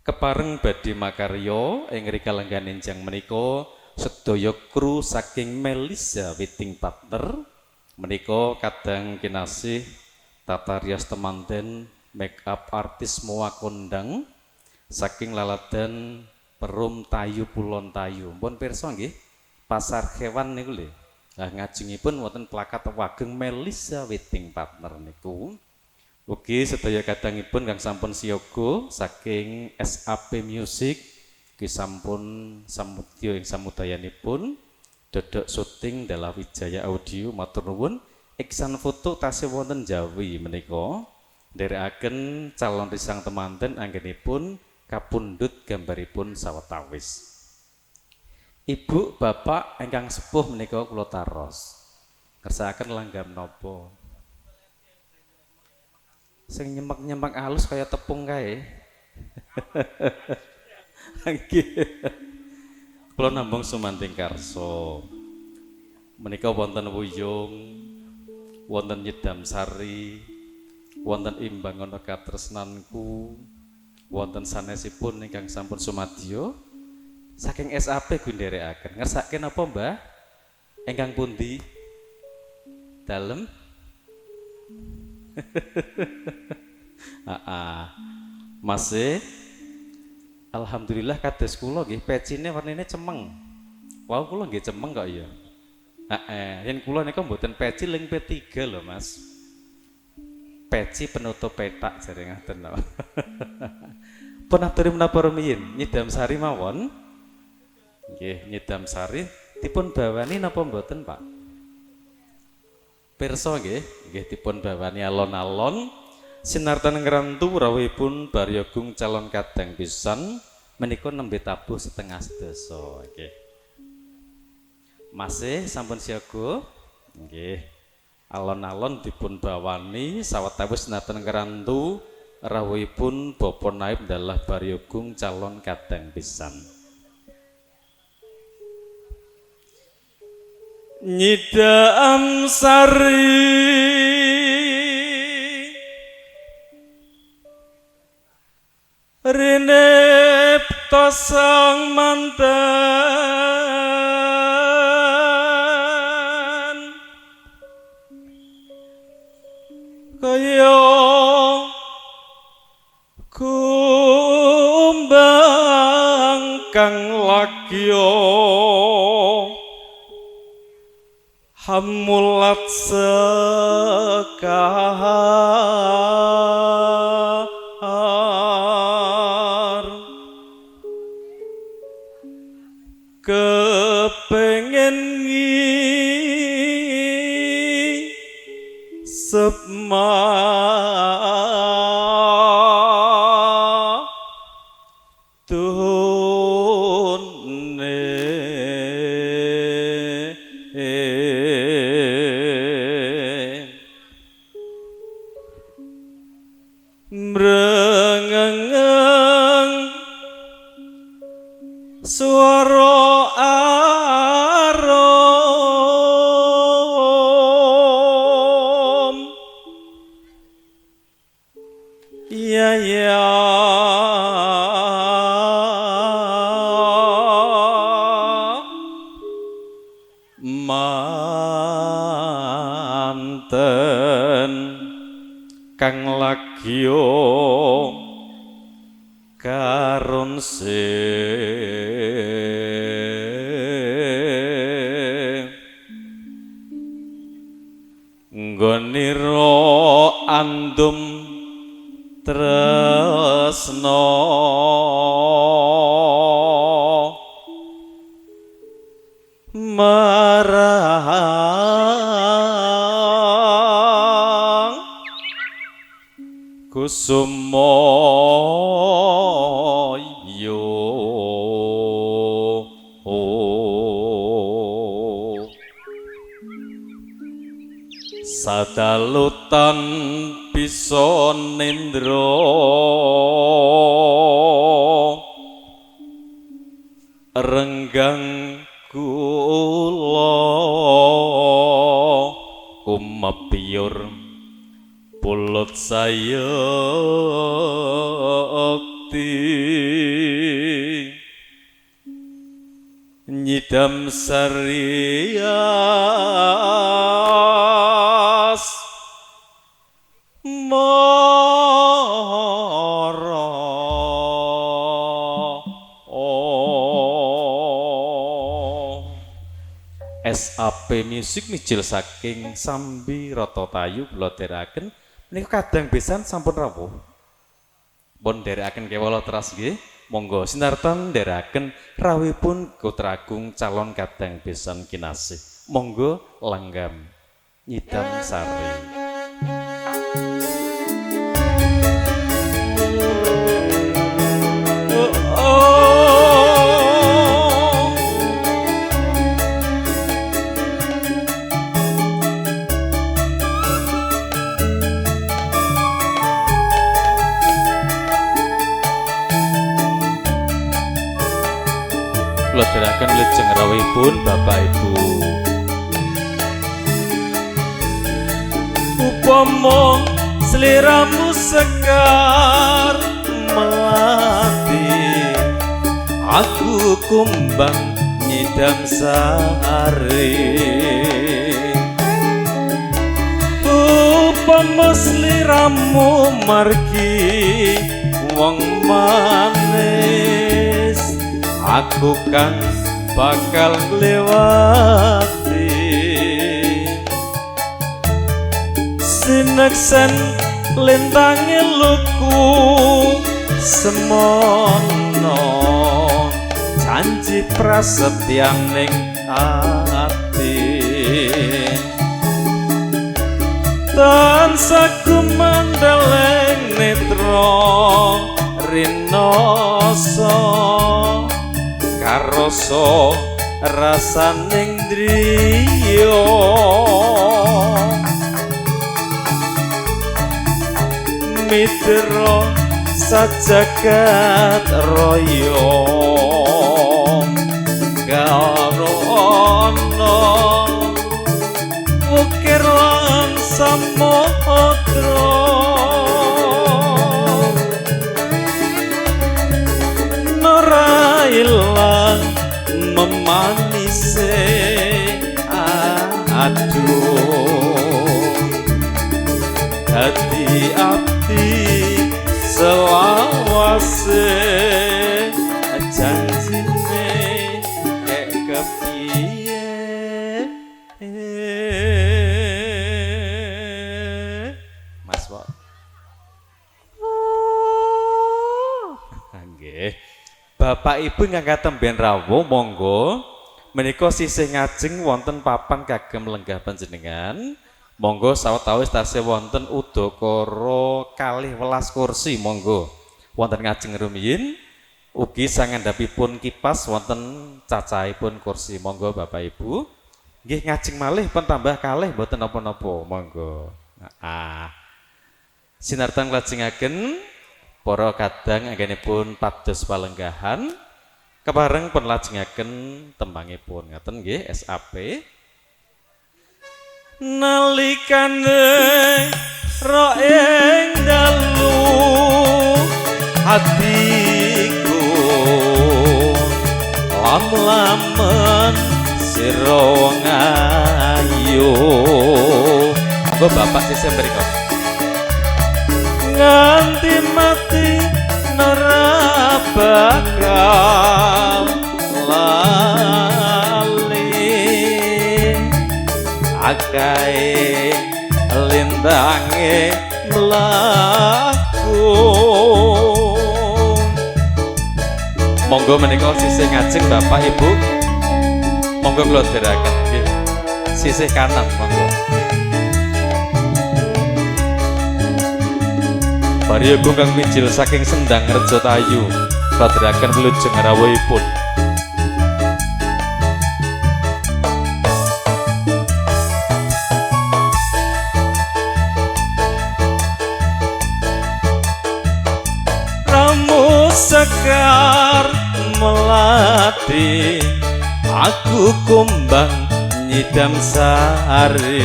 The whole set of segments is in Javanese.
Kepareng badhe makarya ing rikalenggan enjang menika sedaya kru saking Melisa Wedding Partner menika kadang kinasih tata rias temanten make up artis moa kondang saking laladan Perum Tayu Pulon Tayu. Mpun pirsa nggih, pasar hewan niku lho. Lah ngajengipun wonten plakat wageng Melisa Wedding Partner niku. Ugi sedaya kadangipun kang sampun siyaga saking SAP Music ki sampun samudya ing samudayanipun dodok syuting Dala Wijaya Audio matur nuwun iksan foto tasih wonten Jawi menika nderekaken calon risang temanten anggenipun kapundhut gambaripun sawetawis. Ibu bapak ingkang sepuh menika kula taros kersakaken langgam napa sing nyemek-nyemek halus kaya tepung kae. Nggih. Kula namung sumanting karsa. Menika wonten wuyung, wonten nyedam sari, wonten imbangono katresnanku, wonten sanesipun ingkang sampun sumadyo saking SAP gunderekaken. Ngersake napa, Mbah? Ingkang pundi? Dalem? Masih alhamdulillah kados kula nggih pecine warnine cemeng. Wau kula nggih cemeng kok ya. Yen kula nika mboten peci ling P3 lho, Mas. Peci penutup petak jare ngaten lho. Pun aturi menapa rumiyin nyidam sari mawon. Nggih, nyidam sari dipun bawani napa mboten, Pak? Pirsa nggih dipun bawani alon-alon sinartan ngrantu rawuhipun Baryagung calon kadang pisan menika nembe tabuh setengah sedasa nggih. Masih sampun siaga nggih. Alon-alon dipun bawani sawetawis sinartan ngrantu rawuhipun Bapa Naib Dalah Baryagung calon kadang pisan. Nyidam sari rinepta sang manten kaya kumbang kang lagya hamulat sekar kepengen sepma swara arom ya manten kang lagya karun nggonira andum tresna marang kusuma sadalutan bisa nindra renggang kula kumepyur pulut sayekti nyidam sarias mara SAP Music mijil saking Sambi Ratotayu kula dherekaken menika kadang besan sampun rawuh. Pun dherekaken kewala teras nggih. Monggo sinartan dherekaken rawuhipun Putra Agung calon kadang besan kinasih. Monggo langgam nyidam sari. Kula dherekaken lajeng rawuhipun Bapak Ibu. Upama sliramu sekar melati, aku kumbang nyidam sari. Upama sliramu margi wong manis, aku kan bakal lewati. Sineksen lentange luku semono, janji prasetyaning ati. Tansah kumandeleng netra rinoso, karoso rasaning driya. Mitra sajagat raya karo ana ukir lan samodra. Ora ilang memanise aduh, dadi ati selawase janjine kek kepiye. Mas Wak nggih. Bapak Ibu ngangkat temben rawuh monggo menika sisih ngajeng wonten papan kagem lenggah panjenengan. Monggo sawetawis tasih wonten udakara 12 kursi monggo wonten ngajeng rumiyin. Ugi sangandhapipun kipas wonten cacahipun kursi. Monggo Bapak Ibu nggih ngajeng malih pun tambah kalih mboten napa-napa monggo. Sinartan lajengaken para kadang anggenipun pados palenggahan kepareng pun lajengaken tembangipun ngaten nggih SAP. Nalikane ro ing dalu hatiku lam-lamen sira wong ayu. Monggo Bapak sisih mriko. Nganti mati ora bakal lali, akae lindange mlaku. Monggo menika sisih ngajeng Bapak Ibu. Monggo kula dherekaken nggih. Sisih kanan monggo. Bari Agung kang mijil saking Sendang Rejotayu kadheraken wilujeng rawuhipun. Ramu sekar melati, aku kumbang nyidam sari.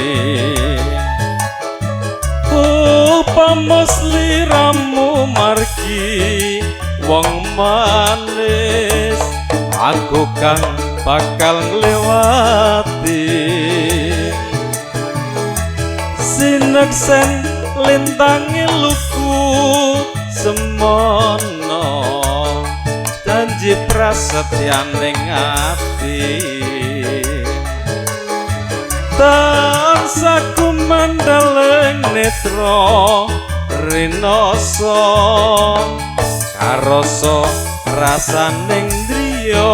Upama sliramu margi wong manis aku kang bakal nglewati sineksen lintangi luku semono janji prasetyaning ati tansah kumandheleng netra rinoso karoso rasaning driya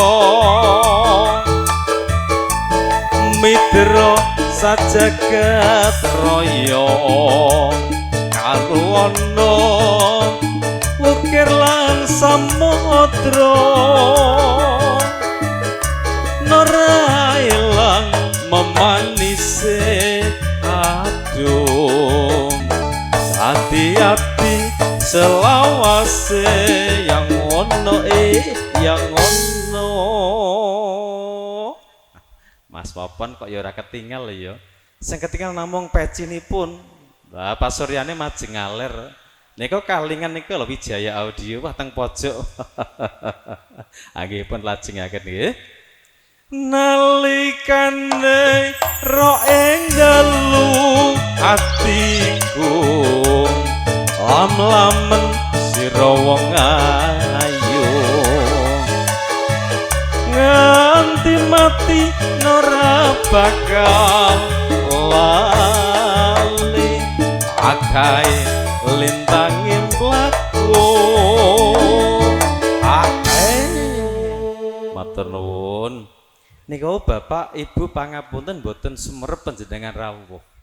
mitra sajagat raya kaluwana ukir lan samudra ora ilang memanise aduh hati-hati selawase yang ono yang ono Mas Popon kok ya ora ketinggal ya sing ketinggal namung pecinipun lah pasuryane majeng ngalir niku kalingan niku lho Wijaya Audio wah teng pojok nggih pun lajengaken nggih nalikane ro ing dalu atiku lam-lamen sira wong ayu nganti mati ora bakal lali akae lintanging mlaku matur nuwun niku Bapak Ibu pangapunten boten sumerep panjenengan rawuh